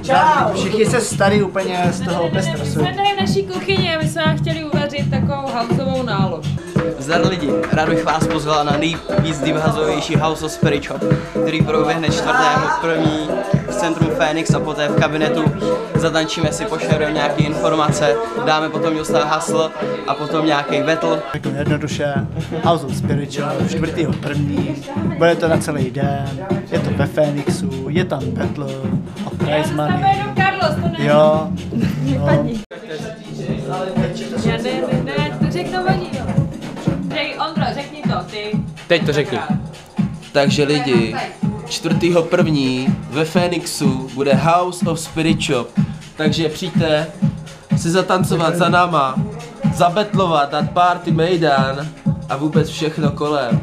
Čau! Všichni se starý úplně z toho bez stresu. Jsme tady v naší kuchyni a my jsme vám chtěli uvařit takovou houseovou nálož. Zdar lidi, rád bych vás pozval na nejvíc vyhazovější House of Spirit Shop, který proběhne 4.1. v centru Phoenix a poté v kabinetu. Zatančíme si, pošerujeme nějaké informace, dáme potom dostat hasl a potom nějaký battle. Jako jednoduše, House of Spirit Shop 4.1. Bude to na celý den, je to ve Phoenixu, je tam battle a prize money. Tam je jenom Carlos, to ne. Jo. Vypadni. Ne, řekni to vadí. Ondro, řekni to, ty. Teď to řekni. Takže lidi, 4.1. ve Phoenixu bude House of Spirit Shop, takže přijďte si zatancovat za náma, zabetlovat, dát party mejdan a vůbec všechno kolem.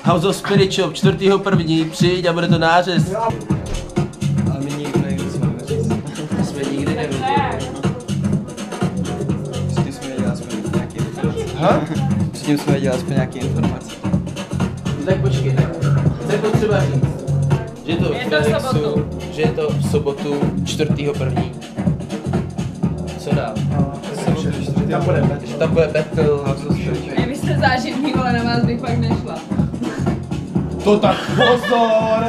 House of Spirit Shop 4.1. přijď a bude to nářez. Ale my nikdy nevíme, co máme říct. To jsme nikdy nevěděli. Předtím jsme věděli aspoň nějaké informace. Předtím jsme věděli aspoň nějaké informace. No tak počkej, co je potřeba říct? Že je to v Phoenixu, že je to v sobotu 4.1. Co dál? Tam bude battle House of Spirit Shop. Vy jste zážitný, ale na vás bych pak nešla. To tak pozor!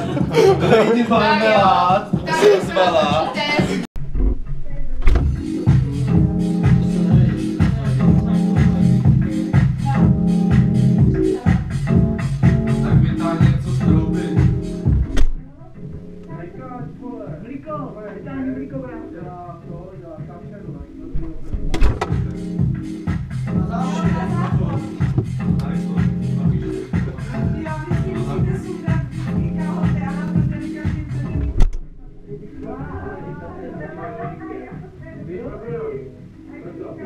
Lady Marmelade se ozvala.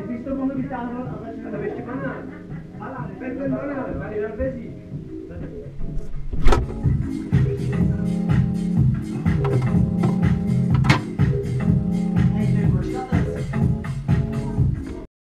Když to mohli vytáhnout a začít, to ještě pana. Ale,